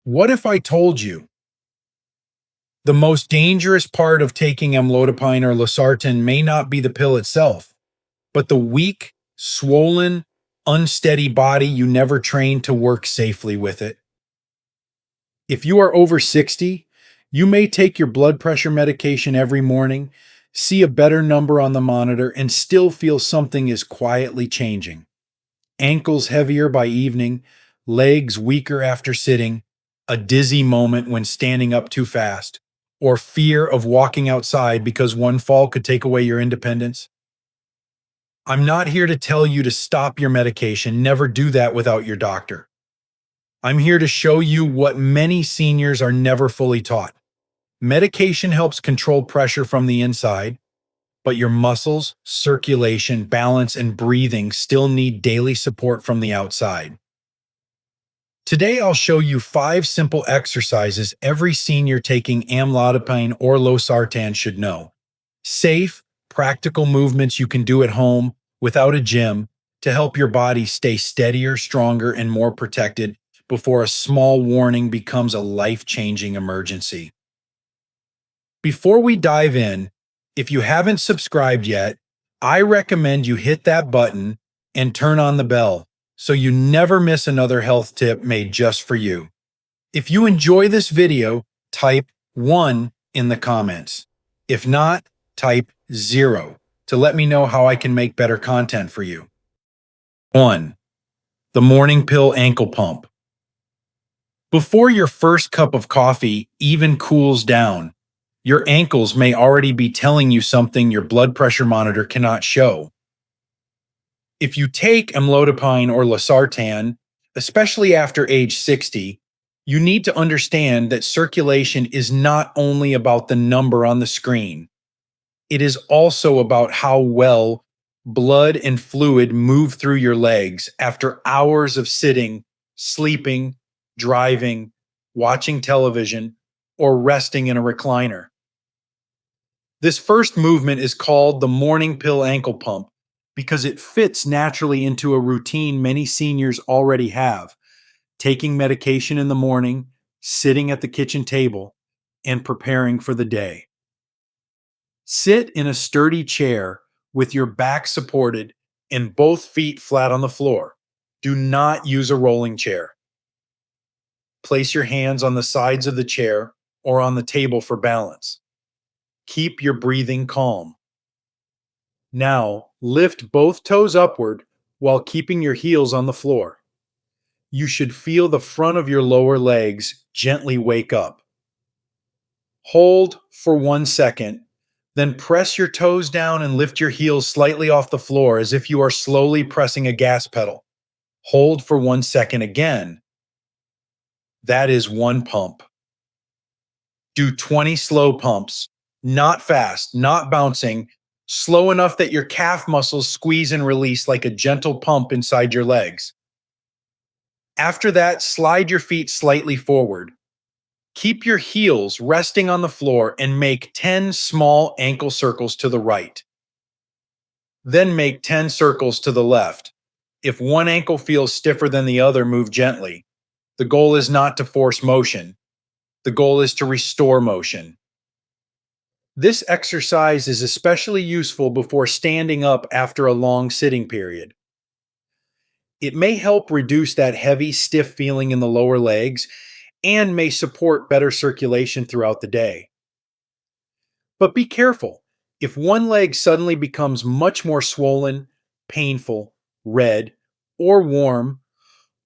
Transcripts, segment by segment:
What if I told you the most dangerous part of taking amlodipine or losartan may not be the pill itself, but the weak, swollen, unsteady body you never trained to work safely with it? If you are over 60, you may take your blood pressure medication every morning, see a better number on the monitor, and still feel something is quietly changing. Ankles heavier by evening, legs weaker after sitting, a dizzy moment when standing up too fast, or fear of walking outside because one fall could take away your independence. I'm not here to tell you to stop your medication. Never do that without your doctor. I'm here to show you what many seniors are never fully taught. Medication helps control pressure from the inside, but your muscles, circulation, balance, and breathing still need daily support from the outside. Today, I'll show you 5 simple exercises every senior taking amlodipine or losartan should know. Safe, practical movements you can do at home without a gym to help your body stay steadier, stronger, and more protected before a small warning becomes a life-changing emergency. Before we dive in, if you haven't subscribed yet, I recommend you hit that button and turn on the bell so you never miss another health tip made just for you. If you enjoy this video, type 1 in the comments. If not, type 0 to let me know how I can make better content for you. 1. The morning pill ankle pump. Before your first cup of coffee even cools down, your ankles may already be telling you something your blood pressure monitor cannot show. If you take amlodipine or losartan, especially after age 60, you need to understand that circulation is not only about the number on the screen. It is also about how well blood and fluid move through your legs after hours of sitting, sleeping, driving, watching television, or resting in a recliner. This first movement is called the morning pill ankle pump because it fits naturally into a routine many seniors already have: taking medication in the morning, sitting at the kitchen table, and preparing for the day. Sit in a sturdy chair with your back supported and both feet flat on the floor. Do not use a rolling chair. Place your hands on the sides of the chair or on the table for balance. Keep your breathing calm. Now, lift both toes upward while keeping your heels on the floor. You should feel the front of your lower legs gently wake up. Hold for 1 second, then press your toes down and lift your heels slightly off the floor as if you are slowly pressing a gas pedal. Hold for 1 second again. That is 1 pump. Do 20 slow pumps, not fast, not bouncing, slow enough that your calf muscles squeeze and release like a gentle pump inside your legs. After that, slide your feet slightly forward. Keep your heels resting on the floor and make 10 small ankle circles to the right. Then make 10 circles to the left. If one ankle feels stiffer than the other, move gently. The goal is not to force motion. The goal is to restore motion. This exercise is especially useful before standing up after a long sitting period. It may help reduce that heavy, stiff feeling in the lower legs and may support better circulation throughout the day. But be careful. If one leg suddenly becomes much more swollen, painful, red, or warm,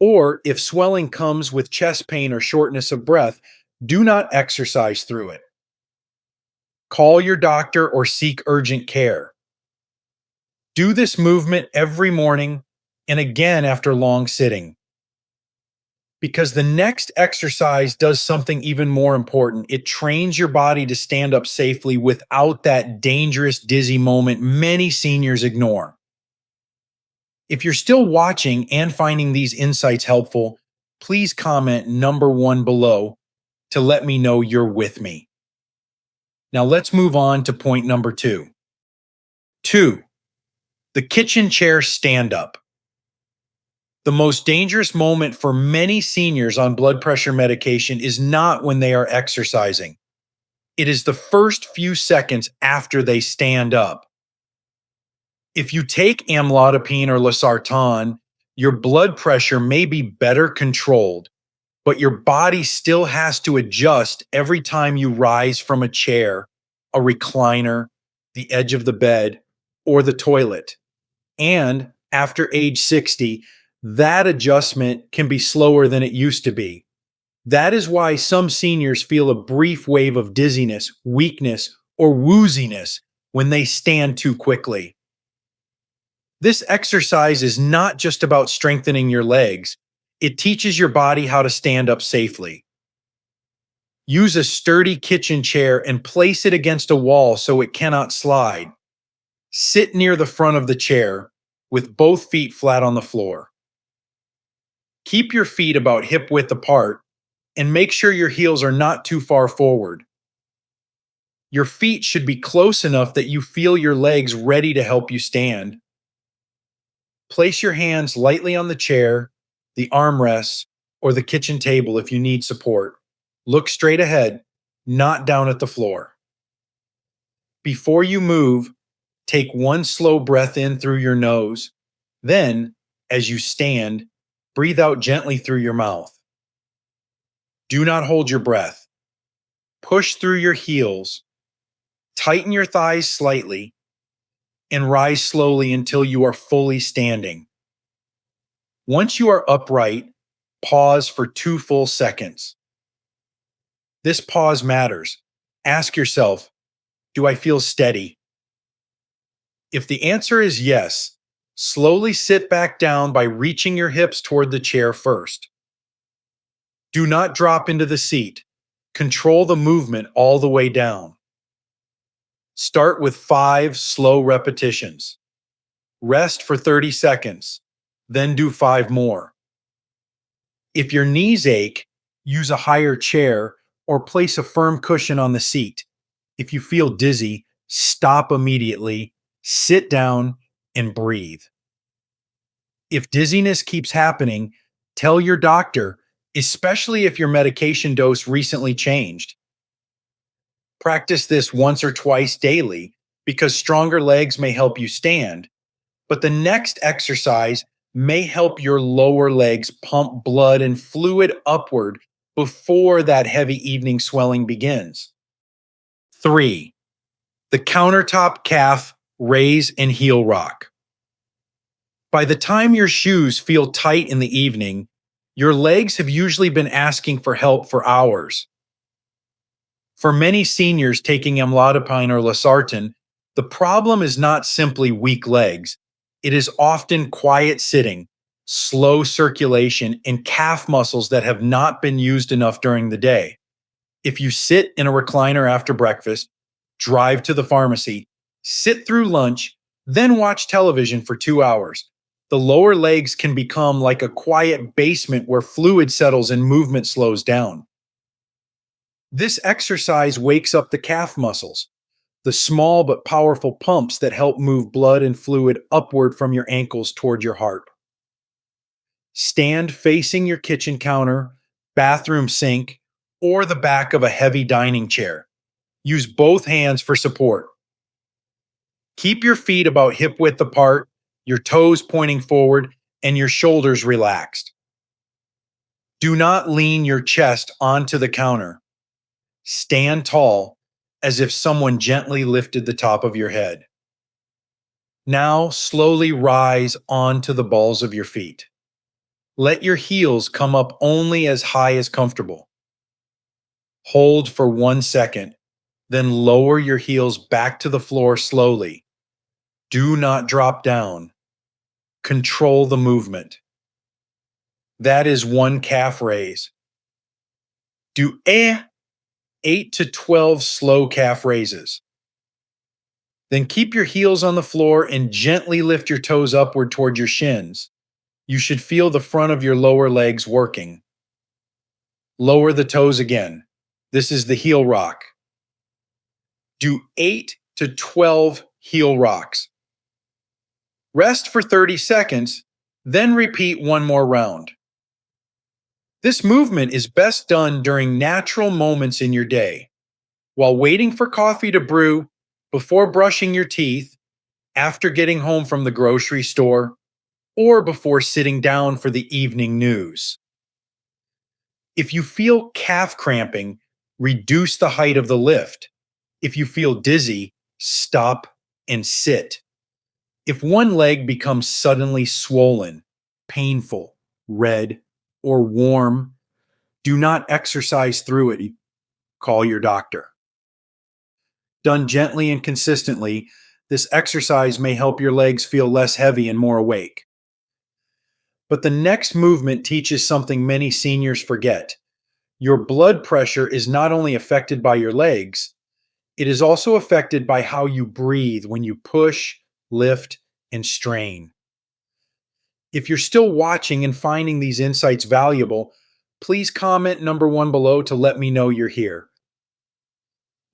or if swelling comes with chest pain or shortness of breath, do not exercise through it. Call your doctor or seek urgent care. Do this movement every morning and again after long sitting. Because the next exercise does something even more important. It trains your body to stand up safely without that dangerous, dizzy moment many seniors ignore. If you're still watching and finding these insights helpful, please comment number 1 below to let me know you're with me. Now let's move on to point number 2. 2. The kitchen chair stand-up. The most dangerous moment for many seniors on blood pressure medication is not when they are exercising. It is the first few seconds after they stand up. If you take amlodipine or losartan, your blood pressure may be better controlled, but your body still has to adjust every time you rise from a chair, a recliner, the edge of the bed, or the toilet. And after age 60, that adjustment can be slower than it used to be. That is why some seniors feel a brief wave of dizziness, weakness, or wooziness when they stand too quickly. This exercise is not just about strengthening your legs, it teaches your body how to stand up safely. Use a sturdy kitchen chair and place it against a wall so it cannot slide. Sit near the front of the chair with both feet flat on the floor. Keep your feet about hip width apart and make sure your heels are not too far forward. Your feet should be close enough that you feel your legs ready to help you stand. Place your hands lightly on the chair, the armrests, or the kitchen table if you need support. Look straight ahead, not down at the floor. Before you move, take one slow breath in through your nose. Then, as you stand, breathe out gently through your mouth. Do not hold your breath. Push through your heels. Tighten your thighs slightly and rise slowly until you are fully standing. Once you are upright, pause for 2 full seconds. This pause matters. Ask yourself, do I feel steady? If the answer is yes, slowly sit back down by reaching your hips toward the chair first. Do not drop into the seat. Control the movement all the way down. Start with 5 slow repetitions. Rest for 30 seconds, then do 5 more. If your knees ache, use a higher chair or place a firm cushion on the seat. If you feel dizzy, stop immediately, sit down, and breathe. If dizziness keeps happening, tell your doctor, especially if your medication dose recently changed. Practice this once or twice daily because stronger legs may help you stand, but the next exercise may help your lower legs pump blood and fluid upward before that heavy evening swelling begins. 3. The countertop calf raise and heel rock. By the time your shoes feel tight in the evening, your legs have usually been asking for help for hours. For many seniors taking amlodipine or losartan, the problem is not simply weak legs. It is often quiet sitting, slow circulation, and calf muscles that have not been used enough during the day. If you sit in a recliner after breakfast, drive to the pharmacy, sit through lunch, then watch television for 2 hours, the lower legs can become like a quiet basement where fluid settles and movement slows down. This exercise wakes up the calf muscles, the small but powerful pumps that help move blood and fluid upward from your ankles toward your heart. Stand facing your kitchen counter, bathroom sink, or the back of a heavy dining chair. Use both hands for support. Keep your feet about hip width apart, your toes pointing forward, and your shoulders relaxed. Do not lean your chest onto the counter. Stand tall, as if someone gently lifted the top of your head. Now slowly rise onto the balls of your feet. Let your heels come up only as high as comfortable. Hold for 1 second, then lower your heels back to the floor slowly. Do not drop down. Control the movement. That is 1 calf raise. Do 8 to 12 slow calf raises. Then keep your heels on the floor and gently lift your toes upward toward your shins. You should feel the front of your lower legs working. Lower the toes again. This is the heel rock. Do 8 to 12 heel rocks. Rest for 30 seconds, Then repeat one more round. This movement is best done during natural moments in your day, while waiting for coffee to brew, before brushing your teeth, after getting home from the grocery store, or before sitting down for the evening news. If you feel calf cramping, reduce the height of the lift. If you feel dizzy, stop and sit. If one leg becomes suddenly swollen, painful, red, or warm, do not exercise through it. Call your doctor. Done gently and consistently, this exercise may help your legs feel less heavy and more awake. But the next movement teaches something many seniors forget. Your blood pressure is not only affected by your legs, it is also affected by how you breathe when you push, lift, and strain. If you're still watching and finding these insights valuable, please comment number 1 below to let me know you're here.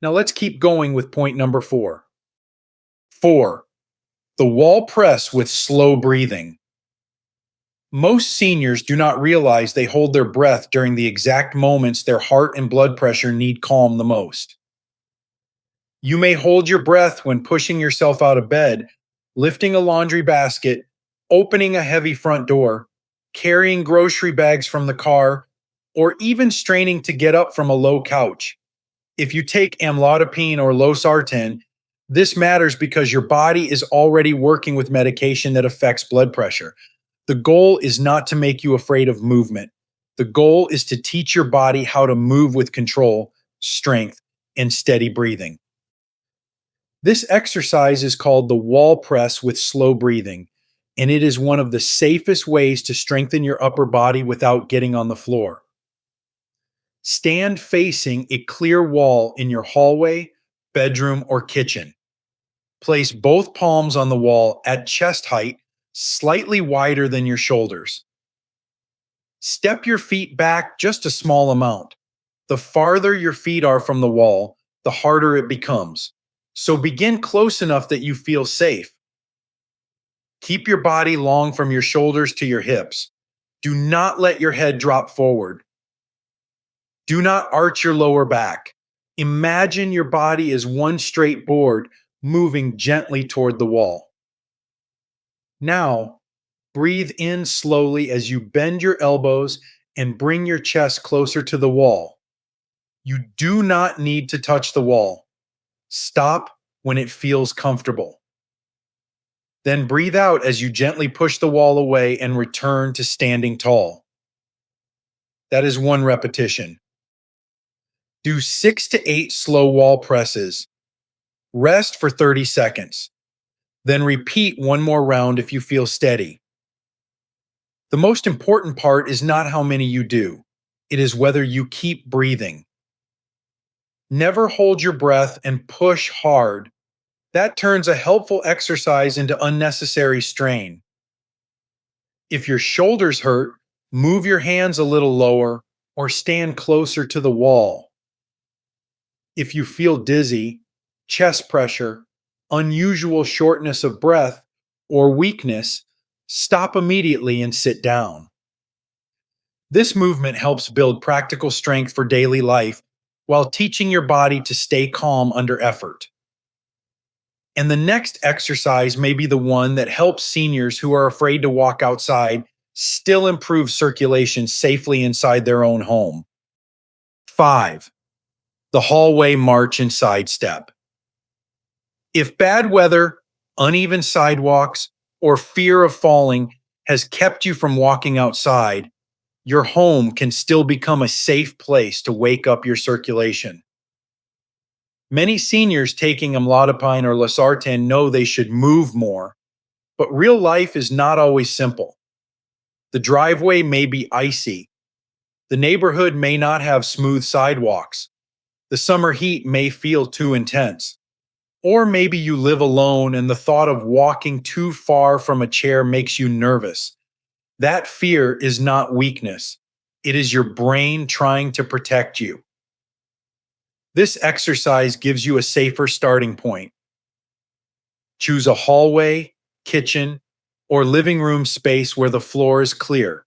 Now let's keep going with point number 4. 4. The wall press with slow breathing. Most seniors do not realize they hold their breath during the exact moments their heart and blood pressure need calm the most. You may hold your breath when pushing yourself out of bed, lifting a laundry basket, opening a heavy front door, carrying grocery bags from the car, or even straining to get up from a low couch. If you take amlodipine or losartan, this matters because your body is already working with medication that affects blood pressure. The goal is not to make you afraid of movement. The goal is to teach your body how to move with control, strength, and steady breathing. This exercise is called the wall press with slow breathing, and it is one of the safest ways to strengthen your upper body without getting on the floor. Stand facing a clear wall in your hallway, bedroom, or kitchen. Place both palms on the wall at chest height, slightly wider than your shoulders. Step your feet back just a small amount. The farther your feet are from the wall, the harder it becomes. So begin close enough that you feel safe. Keep your body long from your shoulders to your hips. Do not let your head drop forward. Do not arch your lower back. Imagine your body as one straight board moving gently toward the wall. Now, breathe in slowly as you bend your elbows and bring your chest closer to the wall. You do not need to touch the wall. Stop when it feels comfortable. Then breathe out as you gently push the wall away and return to standing tall. That is 1 repetition. Do 6 to 8 slow wall presses. Rest for 30 seconds. Then repeat 1 more round if you feel steady. The most important part is not how many you do. It is whether you keep breathing. Never hold your breath and push hard. That turns a helpful exercise into unnecessary strain. If your shoulders hurt, move your hands a little lower or stand closer to the wall. If you feel dizzy, chest pressure, unusual shortness of breath, or weakness, stop immediately and sit down. This movement helps build practical strength for daily life while teaching your body to stay calm under effort. And the next exercise may be the one that helps seniors who are afraid to walk outside still improve circulation safely inside their own home. 5. The hallway march and side step. If bad weather, uneven sidewalks, or fear of falling has kept you from walking outside, your home can still become a safe place to wake up your circulation. Many seniors taking amlodipine or losartan know they should move more, but real life is not always simple. The driveway may be icy. The neighborhood may not have smooth sidewalks. The summer heat may feel too intense. Or maybe you live alone and the thought of walking too far from a chair makes you nervous. That fear is not weakness. It is your brain trying to protect you. This exercise gives you a safer starting point. Choose a hallway, kitchen, or living room space where the floor is clear.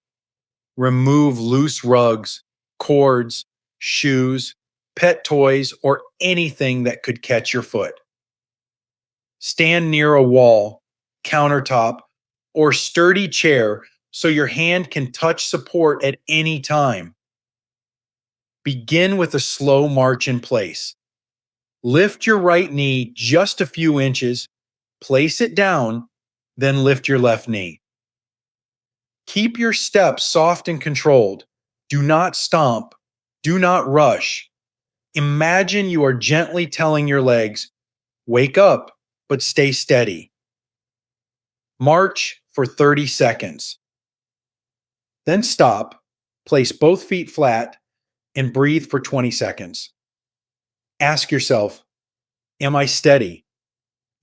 Remove loose rugs, cords, shoes, pet toys, or anything that could catch your foot. Stand near a wall, countertop, or sturdy chair so your hand can touch support at any time. Begin with a slow march in place. Lift your right knee just a few inches, place it down, then lift your left knee. Keep your steps soft and controlled. Do not stomp. Do not rush. Imagine you are gently telling your legs, wake up, but stay steady. March for 30 seconds. Then stop, place both feet flat, and breathe for 20 seconds. Ask yourself, am I steady?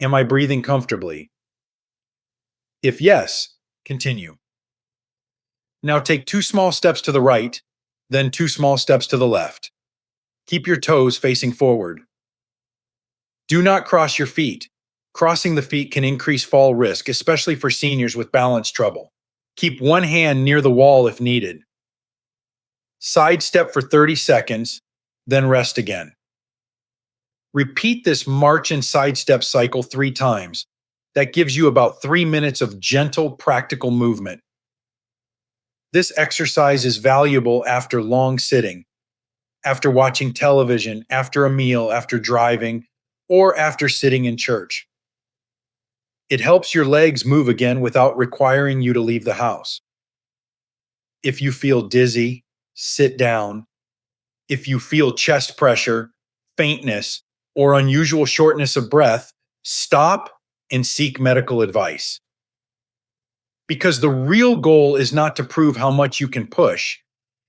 Am I breathing comfortably? If yes, continue. Now take 2 small steps to the right, then 2 small steps to the left. Keep your toes facing forward. Do not cross your feet. Crossing the feet can increase fall risk, especially for seniors with balance trouble. Keep one hand near the wall if needed. Side step for 30 seconds, then rest again. Repeat this march and side step cycle 3 times. That gives you about 3 minutes of gentle, practical movement. This exercise is valuable after long sitting, after watching television, after a meal, after driving, or after sitting in church. It helps your legs move again without requiring you to leave the house. If you feel dizzy, sit down. If you feel chest pressure, faintness, or unusual shortness of breath, stop and seek medical advice. Because the real goal is not to prove how much you can push.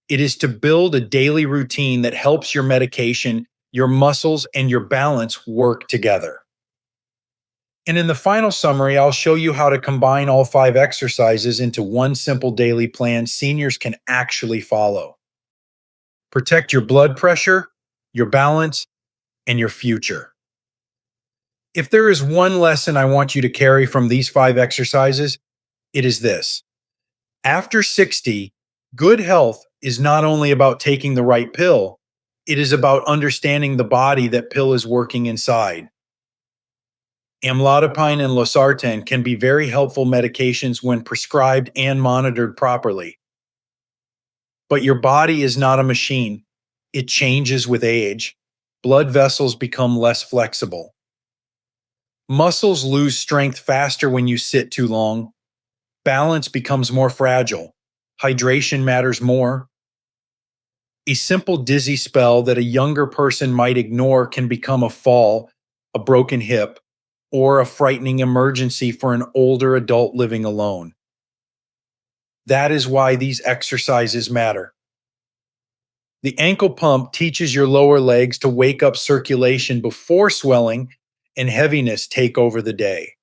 It is to build a daily routine that helps your medication, your muscles, and your balance work together. And in the final summary, I'll show you how to combine all 5 exercises into one simple daily plan seniors can actually follow. Protect your blood pressure, your balance, and your future. If there is one lesson I want you to carry from these 5 exercises, it is this. After 60, good health is not only about taking the right pill, it is about understanding the body that pill is working inside. Amlodipine and Losartan can be very helpful medications when prescribed and monitored properly. But your body is not a machine. It changes with age. Blood vessels become less flexible. Muscles lose strength faster when you sit too long. Balance becomes more fragile. Hydration matters more. A simple dizzy spell that a younger person might ignore can become a fall, a broken hip, or a frightening emergency for an older adult living alone. That is why these exercises matter. The ankle pump teaches your lower legs to wake up circulation before swelling and heaviness take over the day.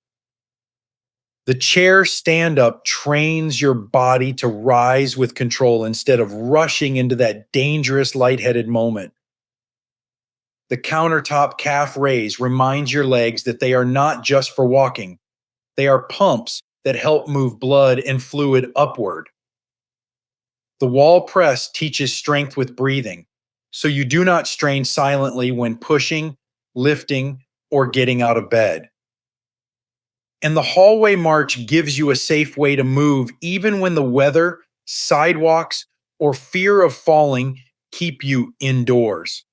The chair stand-up trains your body to rise with control instead of rushing into that dangerous lightheaded moment. The countertop calf raise reminds your legs that they are not just for walking. They are pumps that help move blood and fluid upward. The wall press teaches strength with breathing, so you do not strain silently when pushing, lifting, or getting out of bed. And the hallway march gives you a safe way to move even when the weather, sidewalks, or fear of falling keep you indoors.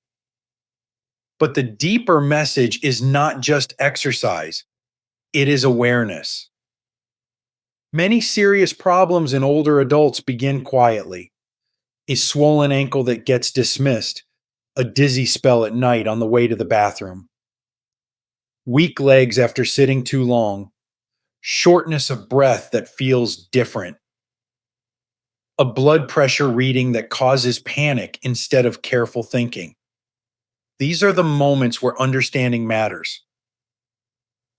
But the deeper message is not just exercise, it is awareness. Many serious problems in older adults begin quietly. A swollen ankle that gets dismissed, a dizzy spell at night on the way to the bathroom, weak legs after sitting too long, shortness of breath that feels different, a blood pressure reading that causes panic instead of careful thinking. These are the moments where understanding matters.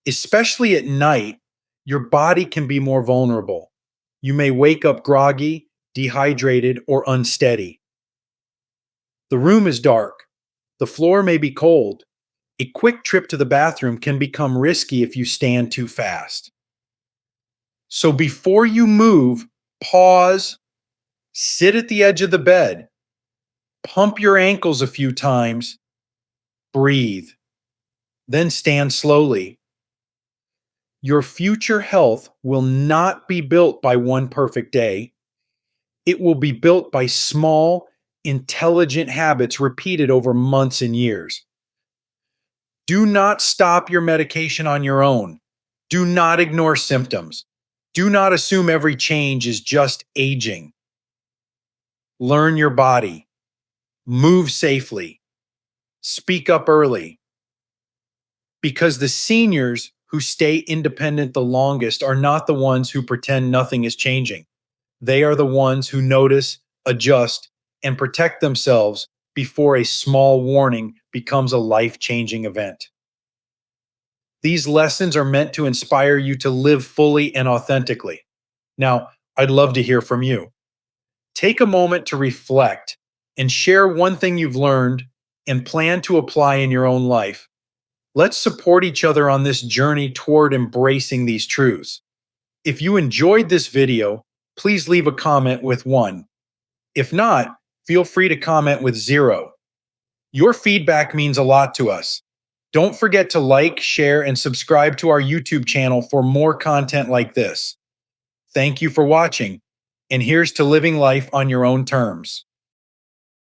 Especially at night, your body can be more vulnerable. You may wake up groggy, dehydrated, or unsteady. The room is dark. The floor may be cold. A quick trip to the bathroom can become risky if you stand too fast. So before you move, pause, sit at the edge of the bed, pump your ankles a few times, breathe, then stand slowly. Your future health will not be built by one perfect day. It will be built by small, intelligent habits repeated over months and years. Do not stop your medication on your own. Do not ignore symptoms. Do not assume every change is just aging. Learn your body. Move safely. Speak up early. Because the seniors who stay independent the longest are not the ones who pretend nothing is changing. They are the ones who notice, adjust, and protect themselves before a small warning becomes a life-changing event. These lessons are meant to inspire you to live fully and authentically. Now, I'd love to hear from you. Take a moment to reflect and share one thing you've learned and plan to apply in your own life. Let's support each other on this journey toward embracing these truths. If you enjoyed this video, please leave a comment with 1. If not, feel free to comment with 0. Your feedback means a lot to us. Don't forget to like, share, and subscribe to our YouTube channel for more content like this. Thank you for watching, and here's to living life on your own terms.